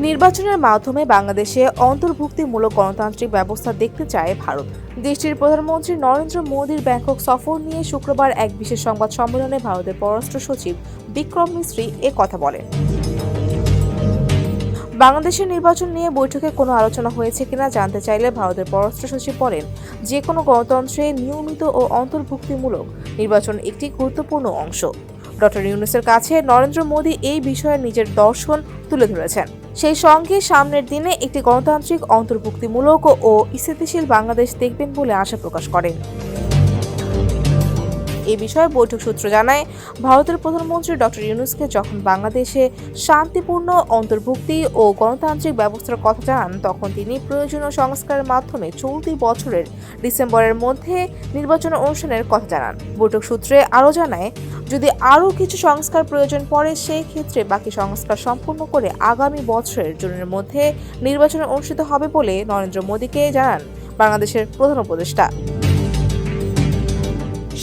নির্বাচনের মাধ্যমে বাংলাদেশে অন্তর্ভুক্তিমূলক গণতান্ত্রিক ব্যবস্থা দেখতে চায় ভারত। দেশটির প্রধানমন্ত্রী নরেন্দ্র মোদীর ব্যাংকক সফর নিয়ে শুক্রবার এক বিশেষ সংবাদ সম্মেলনে ভারতের পররাষ্ট্র সচিব বিক্রম মিশ্রি কথা বলেন। বাংলাদেশের নির্বাচন নিয়ে বৈঠকে কোনো আলোচনা হয়েছে কিনা জানতে চাইলে ভারতের পররাষ্ট্র সচিব বলেন, যে কোনো গণতন্ত্রে নিয়মিত ও অন্তর্ভুক্তিমূলক নির্বাচন একটি গুরুত্বপূর্ণ অংশ। ডক্টর ইউনূসের কাছে নরেন্দ্র মোদী এই বিষয়ে নিজের দর্শন তুলে ধরেছেন। সেই সঙ্গে সামনের দিনে একটি গণতান্ত্রিক, অন্তর্ভুক্তিমূলক ও স্থিতিশীল বাংলাদেশ দেখবেন বলে আশা প্রকাশ করেন। এ বিষয়ে বৈঠক সূত্র জানায়, ভারতের প্রধানমন্ত্রী ডক্টর ইউনূসকে যখন বাংলাদেশে শান্তিপূর্ণ অন্তর্ভুক্তি ও গণতান্ত্রিক ব্যবস্থার কথা জানান, তখন তিনি প্রয়োজনীয় সংস্কারের মাধ্যমে চলতি বছরের ডিসেম্বরের মধ্যে নির্বাচন অনুষ্ঠানের কথা জানান। বৈঠক সূত্রে আরও জানায়, যদি আরও কিছু সংস্কার প্রয়োজন পড়ে, সেই ক্ষেত্রে বাকি সংস্কার সম্পূর্ণ করে আগামী বছরের জুনের মধ্যে নির্বাচন অনুষ্ঠিত হবে বলে নরেন্দ্র মোদীকে জানান বাংলাদেশের প্রধান উপদেষ্টা।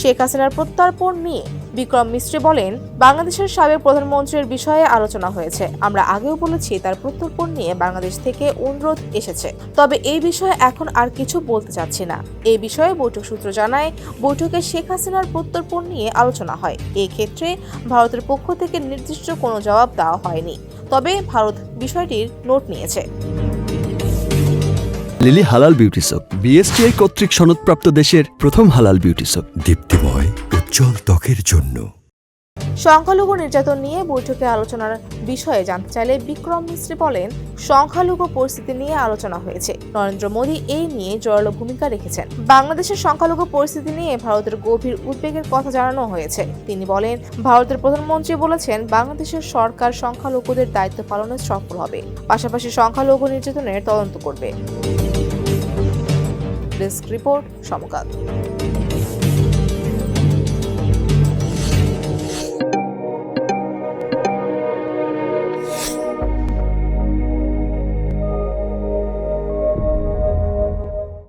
শেখ হাসিনার প্রত্যর্পণ নিয়ে বিক্রম মিশ্রি বলেন, বাংলাদেশের সাবেক প্রধানমন্ত্রীর বিষয়ে আলোচনা হয়েছে। আমরা আগেও বলেছি, তার প্রত্যর্পণ নিয়ে বাংলাদেশ থেকে অনুরোধ এসেছে, তবে এই বিষয়ে এখন আর কিছু বলতে চাচ্ছি না। এই বিষয়ে বৈঠক সূত্র জানায়, বৈঠকে শেখ হাসিনার প্রত্যর্পণ নিয়ে আলোচনা হয়। এই ক্ষেত্রে ভারতের পক্ষ থেকে নির্দিষ্ট কোনো জবাব দেওয়া হয়নি, তবে ভারত বিষয়টির নোট নিয়েছে। লিলি হালাল বিউটি সোপ, বিএসটিআই কর্তৃক সনদপ্রাপ্ত দেশের প্রথম হালাল বিউটি সোপ, দীপ্তিময় উজ্জ্বল ত্বকের জন্য। সংখ্যালঘু নির্যাতন নিয়ে বৈঠকে আলোচনার বিষয়ে জানতে চাইলে বিক্রম মিশ্রি বলেন, সংখ্যালঘু পরিস্থিতি নিয়ে আলোচনা হয়েছে। নরেন্দ্র মোদী এই নিয়ে জোরালো ভূমিকা রেখেছেন। বাংলাদেশের সংখ্যালঘু পরিস্থিতি নিয়ে ভারতের গভীর উদ্বেগের কথা জানানো হয়েছে। তিনি বলেন, ভারতের প্রধানমন্ত্রী বলেছেন, বাংলাদেশের সরকার সংখ্যালঘুদের দায়িত্ব পালনে সফল হবে, পাশাপাশি সংখ্যালঘু নির্যাতনের তদন্ত করবে। ডেস্ক রিপোর্ট, সমকাল।